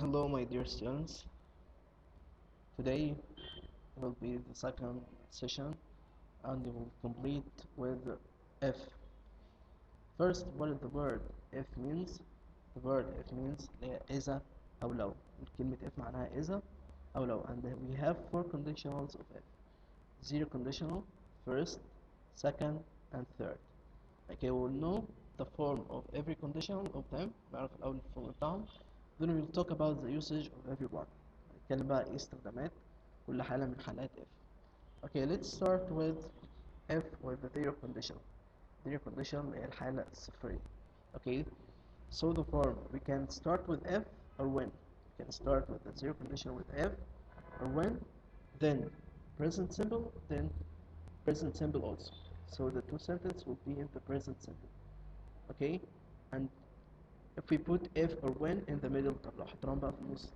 Hello, my dear students. Today will be the second session and we will complete with if. First, what is the word if means? The word if means إذا أو لو. كلمة if معناها إذا أو لو, and we have four conditionals of if. Zero conditional, first, second, and third. Okay, we will know the form of every conditional of them. نعرف الأول الفورم بتاعهم. Then we will talk about the usage of every one. نتكلم بقى ايه استخدامات كل حالة من حالات if. Okay, let's start with if with the zero condition. Zero condition هي الحالة الصفرية. Okay, so the form we can start with if or when. We can start with the zero condition with if or when, then present simple, then present simple also. So the two sentences will be in the present simple. Okay, and if we put if or when in the middle, طب لو حطيناهم بقى في النص,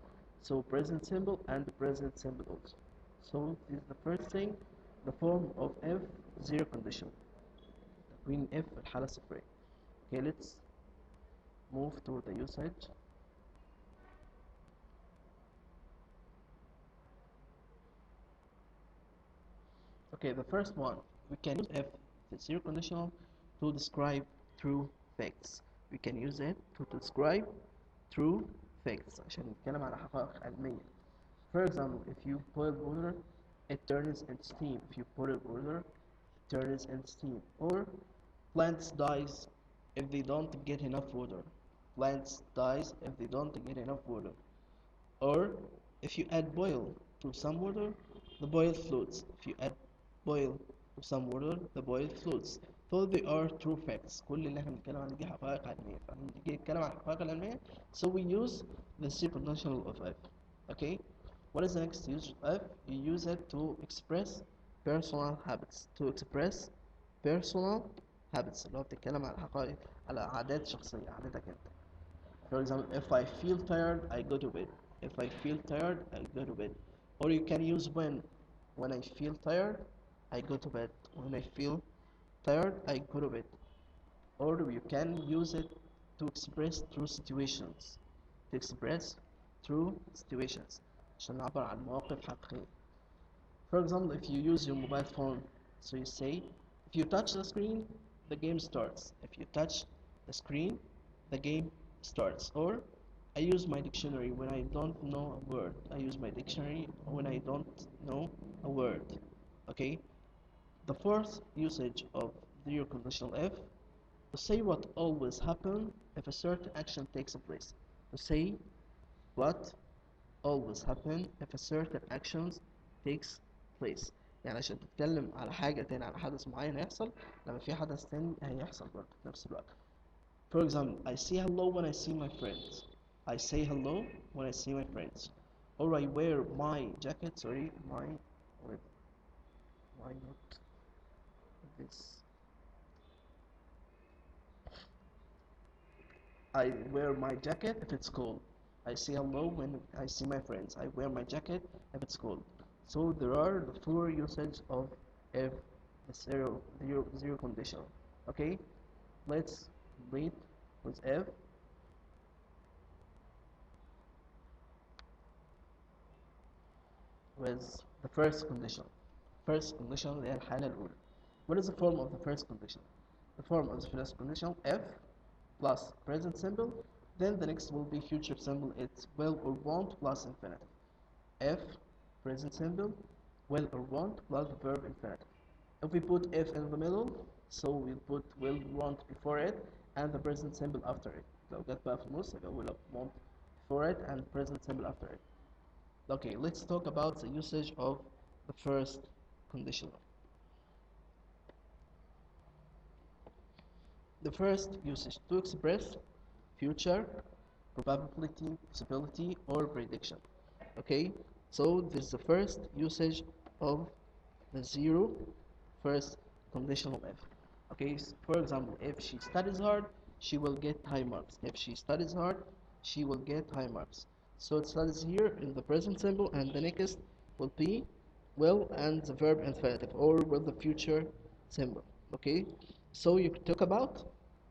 so present simple and present simple also. So this is the first thing, the form of if zero condition. تكوين if الحالة الصفرية. Okay, let's move to the usage. Okay, the first one, we can use if the zero conditional to describe true facts. We can use it to describe true facts عشان نتكلم على حقائق علمية. For example, if you boil water, it turns into steam. If you boil water, it turns into steam. Or plants dies if they don't get enough water. Plants dies if they don't get enough water. Or if you add boil to some water, the boil floats. If you add boil to some water, the boil floats. So they are true facts. كل اللي احنا بنتكلم عنه دي حقائق علمية. فاحنا بنيجي نتكلم عن الحقائق العلمية, so we use the superconditional of if. Okay. What is the next use of if? You use it to express personal habits. To express personal habits. اللي هو بتتكلم عن حقائق على عادات شخصية, عاداتك انت. For example, if I feel tired, I go to bed. If I feel tired, I go to bed. Or you can use when. When I feel tired, I go to bed. When I feel tired, I go to bed. Or you can use it to express true situations. To express true situations. عشان نعبر عن مواقف حقيقية. For example, if you use your mobile phone, so you say, if you touch the screen, the game starts. If you touch the screen, the game starts. Or I use my dictionary when I don't know a word. I use my dictionary when I don't know a word. Okay. The fourth usage of zero conditional if, to say what always happens if a certain action takes place. To say what always happen if a certain actions takes place. يعني عشان تتكلم على حاجة تاني, على حدث معين هيحصل لما في حدث تاني هيحصل برضه في نفس الوقت. For example, I say hello when I see my friends. I say hello when I see my friends. Or I wear my jacket, sorry, why not this? I wear my jacket if it's cold. I say hello when I see my friends. I wear my jacket if it's cold. So there are the four usages of if the zero condition. Okay, let's read with if. With the first condition. First condition اللي هي الحالة الأولى. What is the form of the first condition? The form of the first condition, if plus present simple, then the next will be future simple. It's will or won't plus infinitive. If present simple, will or won't plus the verb infinitive. If we put if in the middle, so we'll put will, won't before it and the present simple after it. لو جت بقى في النص يبقى will, won't before it and present simple after it. Okay, let's talk about the usage of the first conditional. The first usage to express future, probability, possibility, or prediction. Okay, so this is the first usage of the first conditional if. Okay, for example, if she studies hard, she will get high marks. If she studies hard, she will get high marks. So it studies here in the present simple, and the next will be will and the verb infinitive, or will the future simple. Okay, so you can talk about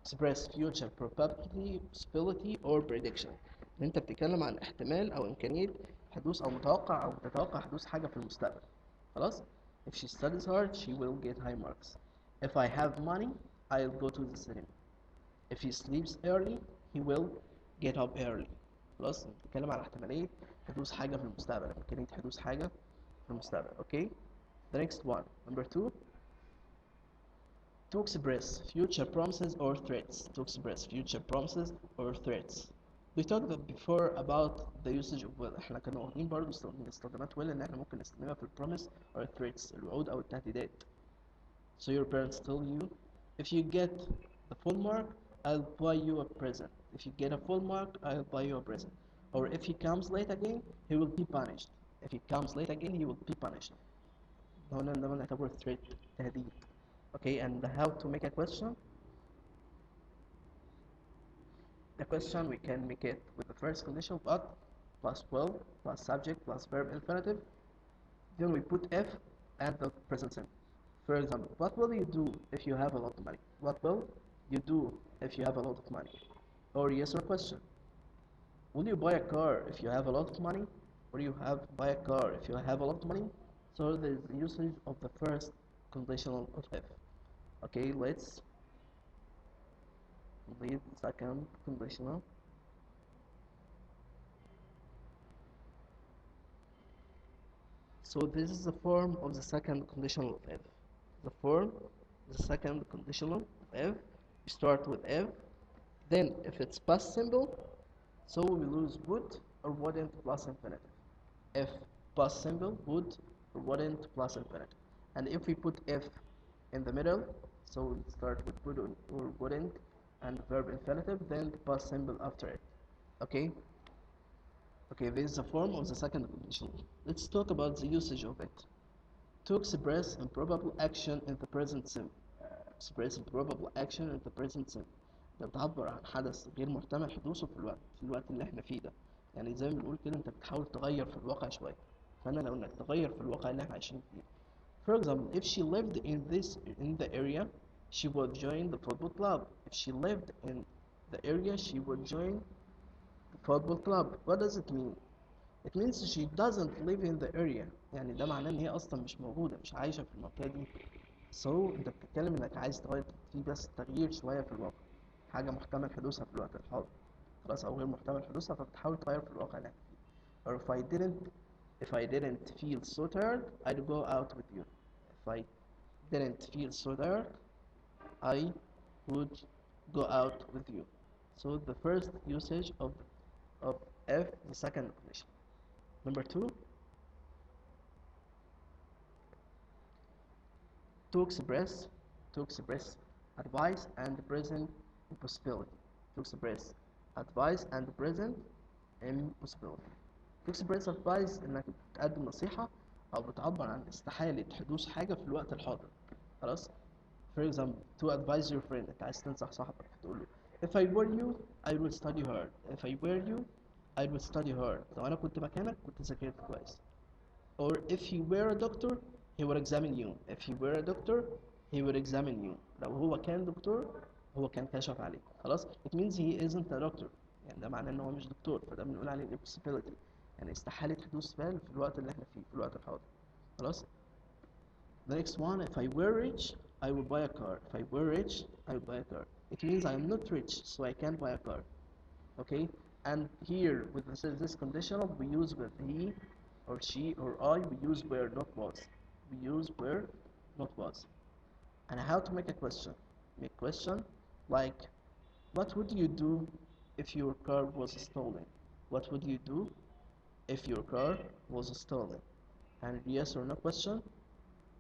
express future probability, possibility, or prediction. ان انت بتتكلم عن احتمال او امكانيه حدوث او متوقع او تتوقع حدوث حاجه في المستقبل. خلاص. If she studies hard she will get high marks. If I have money I'll go to the cinema. If he sleeps early he will get up early. خلاص بتتكلم عن احتماليه حدوث حاجه في المستقبل، امكانيه حدوث حاجه في المستقبل. Okay. The next one, number 2, to express future promises or threats. To express future promises or threats. We talked before about the usage of will. احنا كنا واخدين برضه استخدامات will ان احنا ممكن نستخدمها في promise or threats، الوعود او التهديدات. So your parents tell you, if you get the full mark I'll buy you a present. If you get a full mark I'll buy you a present. Or if he comes late again he will be punished. If he comes late again he will be punished. هنا ده نعتبره threat، تهديد. Okay, and how to make a question? The question we can make it with the first condition but plus will plus subject plus verb infinitive. Then we put if and the present simple. For example, what will you do if you have a lot of money? What will you do if you have a lot of money? Or yes or question. Will you buy a car if you have a lot of money? Will you buy a car if you have a lot of money? So there is the usage of the first conditional of if. Okay, let's read the second conditional. So this is the form of the second conditional of if. The form of the second conditional of if. We start with if. Then if it's past simple, so we lose would or wouldn't plus infinitive. If past simple, would or wouldn't plus infinitive. And if we put if in the middle, so we start with would or wouldn't and verb infinitive, then the past simple after it. Okay. Okay, this is a form of the second conditional. Let's talk about the usage of it. To express improbable action in the present simple. Express improbable action in the present simple. ده بتعبر عن حدث غير محتمل حدوثه في الوقت اللي احنا فيه ده. يعني زي ما بنقول كده انت بتحاول تغير في الواقع شويه. فانا لو انك تغير في الواقع اللي احنا عايشين فيه. For example, if she lived in the area, she would join the football club. If she lived in the area, she would join the football club. What does it mean? It means she doesn't live in the area. يعني ده معناه ان هي اصلا مش موجوده، مش عايشه في المنطقه دي. So انت بتتكلم انك عايز تغير في بس تغيير شويه في الواقع، حاجه محتمل حدوثها في الوقت الحاضر خلاص او غير محتمل حدوثها، فبتحاول تغير في الواقع اللي احنا فيه. Or if I didn't feel so tired I'd go out with you. If I didn't feel so tired I would go out with you. So the first usage of if, the second condition. Number 2, to express advice and present impossibility. To express advice and present impossibility. To express advice انك بتقدم نصيحة او بتعبر عن استحالة حدوث حاجة في الوقت الحاضر. خلاص. For example, to advise your friend، انت عايز تنصح صاحبك فتقول له if I were you I would study hard. If I were you I would study hard. لو انا كنت مكانك كنت ذاكرت كويس. Or if he were a doctor he would examine you. If he were a doctor he would examine you. لو هو كان دكتور هو كان كشف عليك. خلاص. It means he isn't a doctor. يعني ده معناه ان هو مش دكتور، فده بنقول عليه impossibility، يعني استحالة حدوث فعل في الوقت اللي احنا فيه، في الوقت الحاضر. خلاص. The next one, if I were rich I would buy a car. If I were rich I would buy a car. It means I'm not rich so I can't buy a car. Okay. And here with this conditional we use with he or she or I, we use where not was. We use where not was. And how to make a question? Make question like, what would you do if your car was stolen? What would you do if your car was stolen? And yes or no question.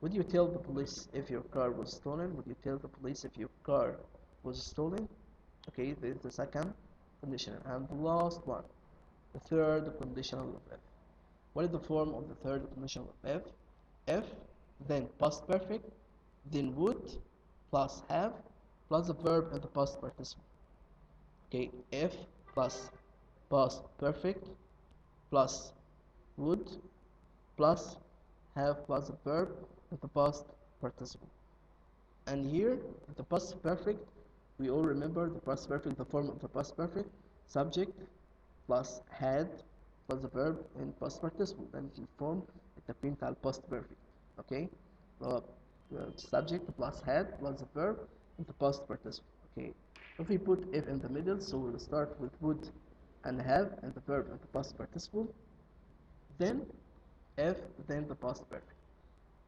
Would you tell the police if your car was stolen? Would you tell the police if your car was stolen? Okay, this is the second condition. And the last one, the third conditional of if. What is the form of the third conditional of if? If, then past perfect, then would, plus have, plus the verb in the past participle. Okay, if plus past perfect, plus would, plus have, plus the verb in the past participle. And here, the past perfect, we all remember the past perfect, the form of the past perfect, subject, plus had plus the verb in past participle then الفورم التكوين بتاع الباست perfect. Okay, so subject plus had plus the verb in the past participle. Okay, if we put if in the middle, so we'll start with would and have and the verb in the past participle, then if, then the past perfect.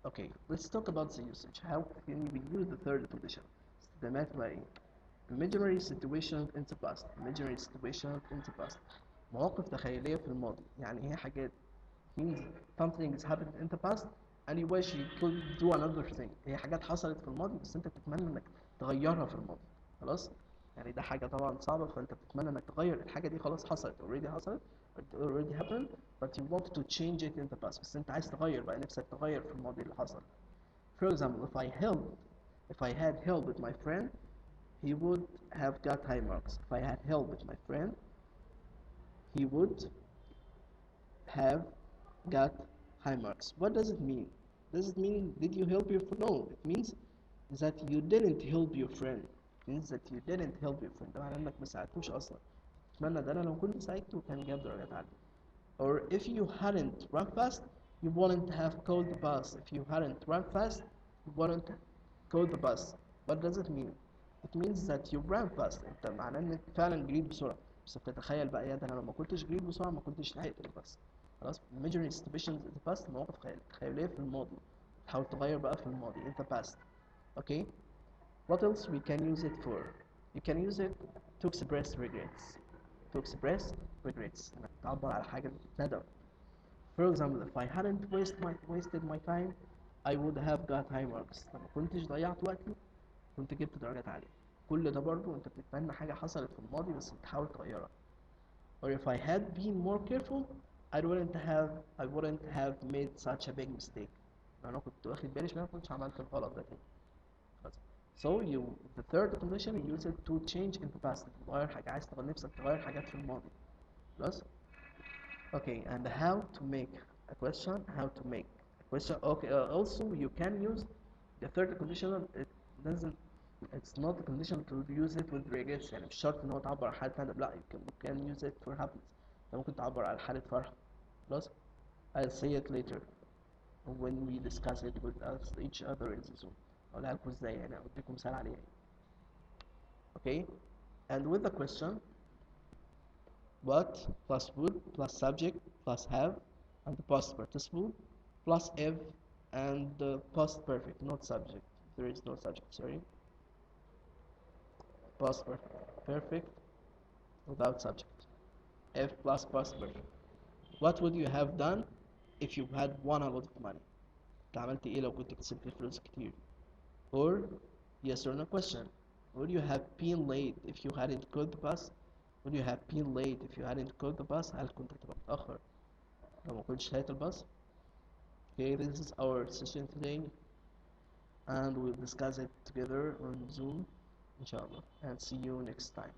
Okay, let's talk about the usage. How can we use the third condition? استخدامات بقى ايه؟ imaginary situation in the past. imaginary situation in the past. مواقف تخيلية في الماضي. يعني هي حاجات means something is happened in the past and you wish you could do another thing. هي حاجات حصلت في الماضي بس انت بتتمنى انك تغيرها في الماضي. خلاص؟ يعني ده حاجة طبعا صعبة فانت بتتمنى انك تغير الحاجة دي خلاص حصلت already حصلت it already happened but you want to change it in the past بس انت عايز تغير بقى نفسك تغير في الماضي اللي حصل. For example, if I had help with my friend, he would have got high marks. If I had help with my friend, he would have got high marks. What does it mean? Does it mean did you help your friend? No, it means that you didn't help your friend. It means that you didn't help your friend. ده معناه انك ما ساعدتوش اصلا. اتمنى ده انا لو كنت ساعدته كان جاب درجات عالية. Or if you hadn't run fast, you wouldn't have called the bus. If you hadn't run fast, you wouldn't call the bus. What does it mean? It means that you ran fast. انت معناه انك فعلا جريت بسرعة. بس بتتخيل بقى ده انا لو ما كنتش جريت بسرعة ما كنتش لحقت الباص. خلاص imaginary situations in the past مواقف تخيلية في الماضي. تحاول تغير بقى في الماضي in the past. Okay? What else we can use it for? You can use it to express regrets. To express regrets. انك تعبر على حاجة ندم. For example, if I hadn't wasted my time, I would have got high marks. لو ما كنتش ضيعت وقتي كنت جبت درجات عالية. كل ده برضو انت بتتمنى حاجة حصلت في الماضي بس بتحاول تغيرها. Or if I had been more careful, I wouldn't have made such a big mistake. لو انا كنت واخد بالي شوية ما كنتش عملت الغلط ده تاني. So the third condition you use it to change in the past. تغير حاجة عايز نفسك تغير حاجات في الماضي. خلاص؟ Okay, and how to make a question? How to make a question? Okay, also you can use the third conditional. It doesn't. It's not a condition to use it with regrets. يعني مش شرط إن هو تعبر عن حالة ندم. لا, you can use it for happiness. أنت ممكن تعبر عن حالة فرح. خلاص? I'll say it later when we discuss it with us each other in the Zoom. أقولها لكم إزاي يعني أديكم مثال عليها. Okay, and with the question. What plus would plus subject plus have and the past participle plus if and the past perfect, not subject. There is no subject, sorry. Past perfect without subject. If plus past perfect. What would you have done if you had won a lot of money? انت عملت ايه لو كنت كسبت فلوس كتير؟ Or yes or no question. Would you have been late if you hadn't caught the bus? Would you have been late if you hadn't caught the bus? هل كنت هتبقى متأخر لو ما كنتش لقيت الباص؟ Okay, this is our session today and we'll discuss it together on Zoom inshallah and see you next time.